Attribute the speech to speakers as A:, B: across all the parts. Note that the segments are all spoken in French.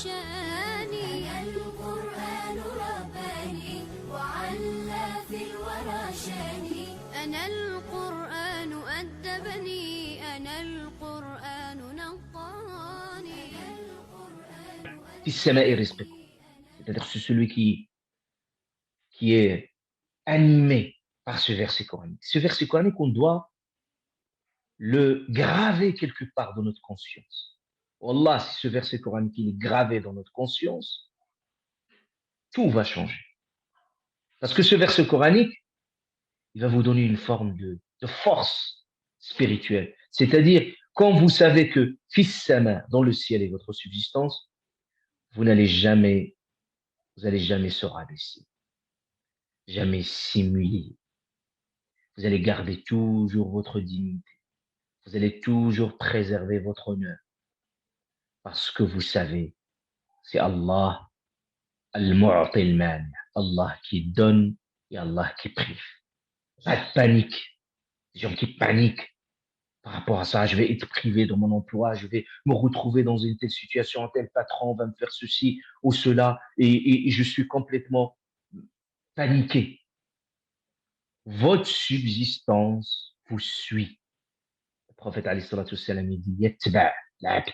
A: شاني. أنا القرآن رباني وعلى في الورى شاني. أنا القرآن أدبني. أنا القرآن نقاني.
B: في السماء رزقكم. C'est-à-dire c'est celui qui est animé par ce verset coranique. Ce verset coranique, on doit le graver quelque part dans notre conscience. Wallah, si ce verset coranique il est gravé dans notre conscience, tout va changer. Parce que ce verset coranique, il va vous donner une forme de force spirituelle. C'est-à-dire, quand vous savez que fils sama, dans le ciel est votre subsistance, vous allez jamais se rabaisser, jamais s'humilier. Vous allez garder toujours votre dignité. Vous allez toujours préserver votre honneur. Parce que vous savez, c'est Allah, Al-Mu'ti al-Mani, Allah qui donne et Allah qui prive. Pas de panique. Les gens qui paniquent par rapport à ça, je vais être privé de mon emploi, je vais me retrouver dans une telle situation, un tel patron va me faire ceci ou cela, et je suis complètement paniqué. Votre subsistance vous suit. Le prophète alayhi salatu wassalam, il dit Yatba' l'abd.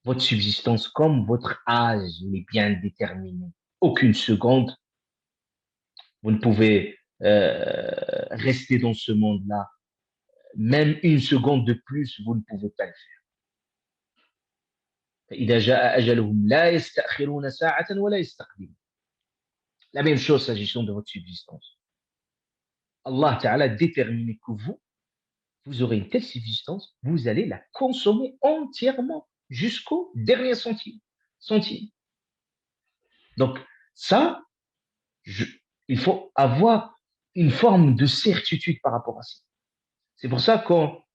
B: Votre subsistance, comme votre âge, il est bien déterminé. Aucune seconde, vous ne pouvez rester dans ce monde-là. Même une seconde de plus, vous ne pouvez pas le faire. فإذا جاء أجلهم لا يستأخرون ساعة ولا يستقدمون. La même chose s'agissant de votre subsistance. Allah Ta'ala a déterminé que vous aurez une telle subsistance, vous allez la consommer entièrement jusqu'au dernier centime. Donc, ça, il faut avoir une forme de certitude par rapport à ça. C'est pour ça quand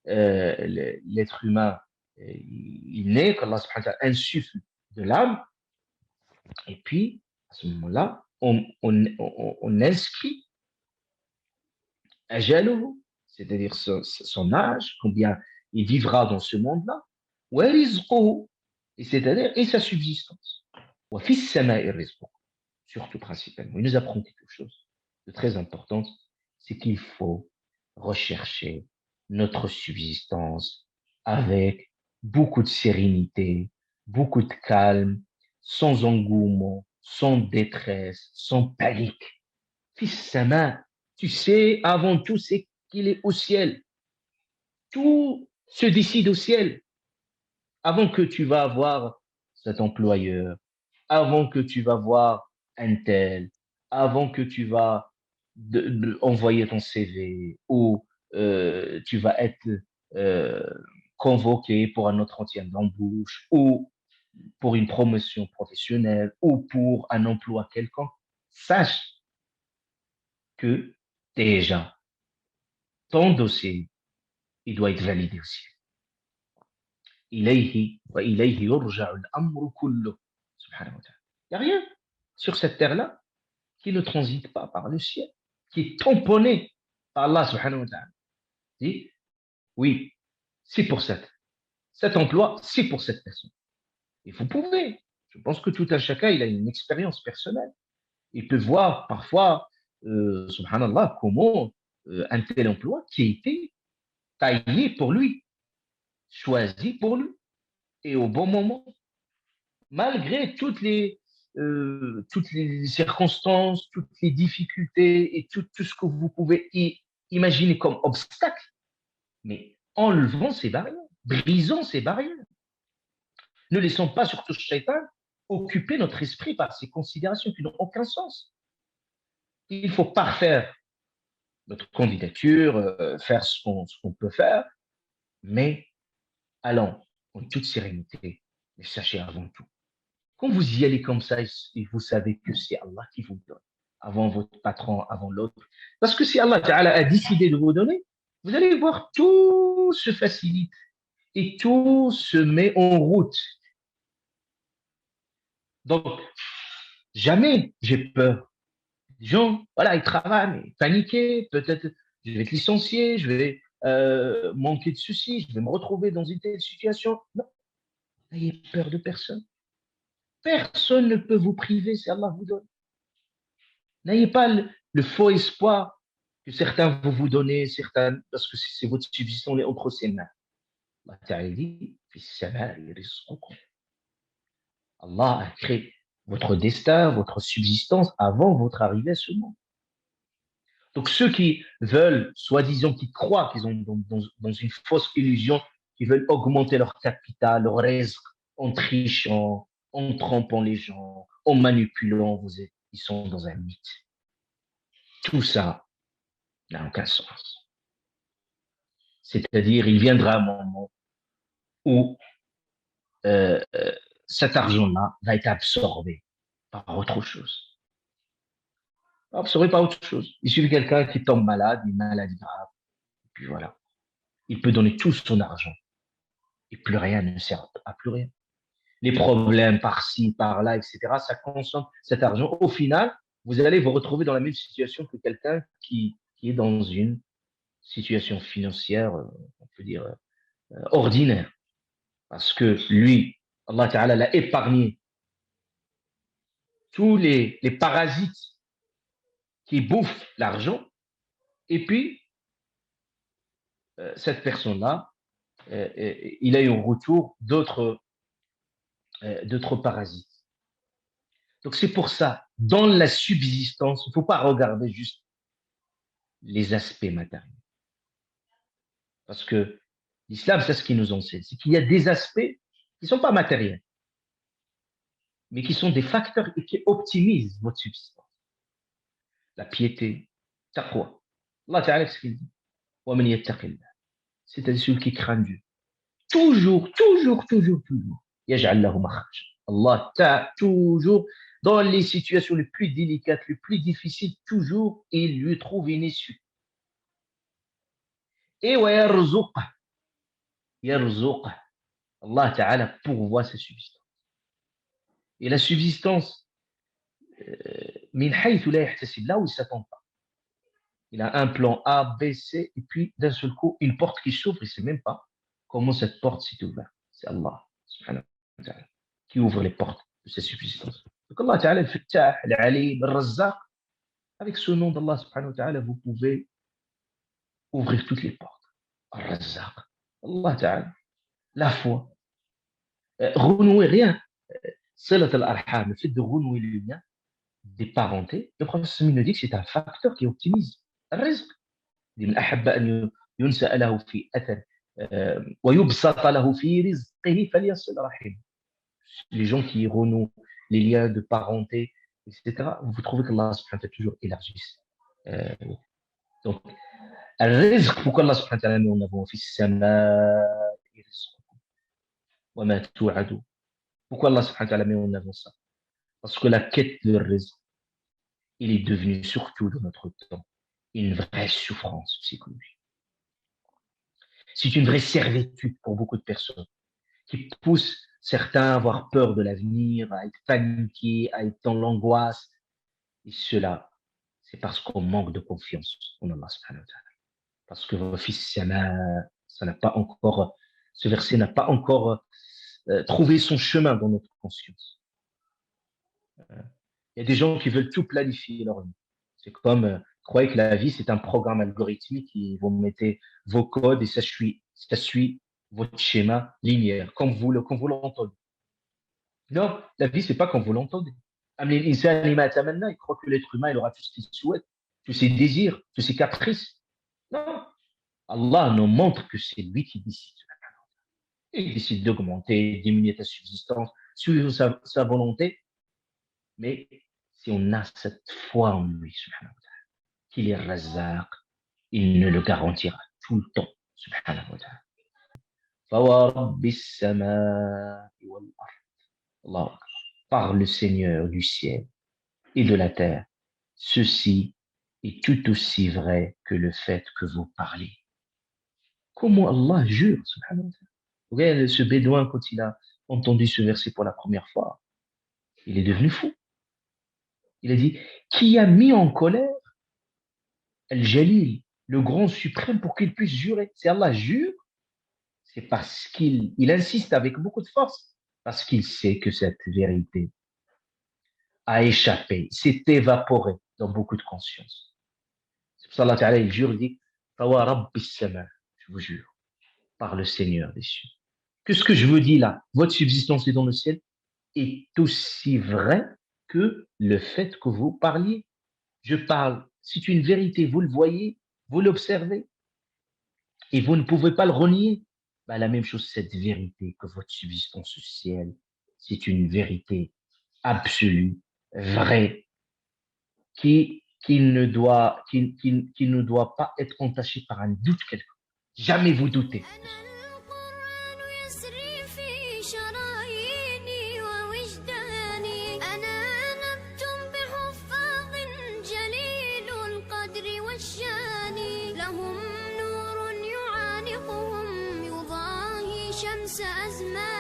B: l'être humain il naît, qu'Allah subhanahu wa ta'ala insuffle de l'âme, et puis à ce moment-là, on inscrit ajaluhu, c'est-à-dire son âge, combien il vivra dans ce monde-là, wa rizquhu, et c'est-à-dire et sa subsistance. Wa fis sama'i rizquhu, surtout principalement. Il nous apprend quelque chose de très important, c'est qu'il faut rechercher notre subsistance avec beaucoup de sérénité, beaucoup de calme, sans engouement, sans détresse, sans panique. Fils sama, tu sais, avant tout, c'est qu'il est au ciel. Tout se décide au ciel. Avant que tu vas avoir cet employeur, avant que tu vas voir un tel, avant que tu vas envoyer ton CV ou tu vas être euh, convoqué pour un entretien d'embauche ou pour une promotion professionnelle ou pour un emploi quelconque, sache que déjà, ton dossier, il doit être validé aussi. إليه وإليه يرجع الأمر كله سبحانه وتعالى. Il n'y a rien sur cette terre-là qui ne transite pas par le ciel, qui est tamponné par Allah subhanahu wa ta'ala. Dit, oui, c'est pour cet emploi, c'est pour cette personne. Et vous pouvez, je pense que tout un chacun, il a une expérience personnelle. Il peut voir parfois, subhanallah, comment un tel emploi qui a été taillé pour lui, choisi pour lui, et au bon moment, malgré toutes les circonstances, toutes les difficultés et tout ce que vous pouvez imaginer comme obstacle, mais enlevons ces barrières, brisons ces barrières. Ne laissons pas, surtout Shaitan, occuper notre esprit par ces considérations qui n'ont aucun sens. Il faut parfaire notre candidature, faire ce qu'on peut faire, mais allons en toute sérénité, mais sachez avant tout. Quand vous y allez comme ça, et vous savez que c'est Allah qui vous donne, avant votre patron, avant l'autre. Parce que si Allah Ta'ala a décidé de vous donner, vous allez voir tout se facilite et tout se met en route. Donc, jamais j'ai peur. Les gens, voilà, ils travaillent, mais paniqués, peut-être je vais être licencié, je vais manquer de ceci, je vais me retrouver dans une telle situation. Non, N'ayez peur de personne. Personne ne peut vous priver si Allah vous donne. N'ayez pas le faux espoir que certains vont vous donner, certains, parce que c'est votre subsistance entre ses mains. Allah Ta'ala dit, Allah a créé votre destin, votre subsistance avant votre arrivée à ce monde. Donc ceux qui veulent, soi-disant, qui croient qu'ils sont dans une fausse illusion, qui veulent augmenter leur capital, leur risque, en trichant, en trompant les gens, en manipulant, ils sont dans un mythe. Tout ça n'a aucun sens. C'est-à-dire, il viendra un moment où cet argent-là va être absorbé par autre chose. Absorbé par autre chose. Il suffit de quelqu'un qui tombe malade, une maladie grave, et puis voilà. Il peut donner tout son argent, et plus rien ne sert à plus rien. Les problèmes par-ci, par-là, etc., ça consomme cet argent. Au final, vous allez vous retrouver dans la même situation que quelqu'un qui est dans une situation financière, on peut dire, ordinaire. Parce que lui, Allah Ta'ala l'a épargné tous les parasites qui bouffent l'argent. Et puis, cette personne-là, il a eu en retour d'autres parasites. Donc, c'est pour ça, dans la subsistance, il ne faut pas regarder juste les aspects matériels. Parce que l'islam, c'est ce qui nous enseigne, c'est qu'il y a des aspects qui ne sont pas matériels, mais qui sont des facteurs et qui optimisent votre subsistance. La piété, taqwa. Allah Ta'ala, ce qu'il dit. C'est-à-dire celui qui craint Dieu. Toujours. Yaj'al lahu makhraj. Allah Ta'ala, toujours, dans les situations les plus délicates, les plus difficiles, toujours, il lui trouve une issue. Et wa yarzuqah. Allah Ta'ala pourvoit sa subsistance. Et la subsistance, min haythu la yahtasib, là où il ne s'attend pas. Il a un plan A, B, C, et puis d'un seul coup, une porte qui s'ouvre, il ne sait même pas comment cette porte s'est ouverte. C'est Allah, subhanahu wa ta'ala, qui ouvre les portes de sa subsistance. Donc Allah Ta'ala, le Fattah, l'Alim, le Razzaq, avec ce nom d'Allah, subhanahu wa ta'ala, vous pouvez ouvrir toutes les portes. Al-Razzaq, Allah Ta'ala, la foi, renouer rien. Salat al-Arham, le fait de renouer le lien des parentés, le prophète nous dit que c'est un facteur qui optimise le risque. من أحب أن ينسأ له في أثر ويبسط له في رزقه فليصل رحمه. Les gens qui renouent les liens de parenté, etc., vous trouvez qu'Allah subhanahu wa ta'ala toujours élargisse. Donc, الرزق, pourquoi Allah subhanahu wa ta'ala met en avant في السماء رزقكم وما توعدون. Pourquoi Allah subhanahu wa ta'ala met en avant ça? Parce que la quête de rizq, il est devenu surtout dans notre temps une vraie souffrance psychologique. C'est une vraie servitude pour beaucoup de personnes qui pousse certains à avoir peur de l'avenir, à être paniqués, à être dans l'angoisse. Et cela, c'est parce qu'on manque de confiance en Allah subhanahu wa ta'ala. Parce que ça n'a pas encore, ce verset n'a pas encore trouvé son chemin dans notre conscience. Il y a des gens qui veulent tout planifier leur vie. C'est comme, croyez que la vie, c'est un programme algorithmique qui vous mettez vos codes et ça suit votre schéma linéaire, comme vous l'entendez. Non, la vie, c'est pas comme vous l'entendez. Il croit que l'être humain, il aura tout ce qu'il souhaite, tous ses désirs, tous ses caprices. Non. Allah nous montre que c'est lui qui décide. Il décide d'augmenter, diminuer ta subsistance, suivre sa volonté. Mais si on a cette foi en lui, subhanahu wa ta'ala, qu'il est Razzaq, il ne le garantira tout le temps, subhanahu wa ta'ala. فَوَرَبِّ السَّمَاءِ وَالْأَرْضِ. Allah, par le Seigneur du ciel et de la terre, ceci est tout aussi vrai que le fait que vous parlez. Comment Allah jure, subhanahu wa ta'ala. Vous voyez, ce bédouin, quand il a entendu ce verset pour la première fois, il est devenu fou. Il a dit, qui a mis en colère Al-Jalil, le grand suprême, pour qu'il puisse jurer. Si Allah jure, c'est parce qu'il insiste avec beaucoup de force. parce qu'il sait que cette vérité a échappé, s'est évaporée dans beaucoup de conscience. C'est pour ça Allah Ta'ala, il jure, il dit, Fawa Rabbi Sama, je vous jure, par le Seigneur des cieux. Que ce que je vous dis là, votre subsistance est dans le ciel, est aussi vrai que le fait que vous parliez. Je parle, c'est une vérité, vous le voyez, vous l'observez, et vous ne pouvez pas le renier. Bah, la même chose, cette vérité que votre subsistance au ciel, c'est une vérité absolue, vraie, qui ne doit pas être entachée par un doute quelconque. Jamais vous doutez.
A: القرآن يسري في شراييني ووجداني أنا نبت بحفاظ جليل القدر والشان لهم نور يعانقهم يضاهي شمس أزمان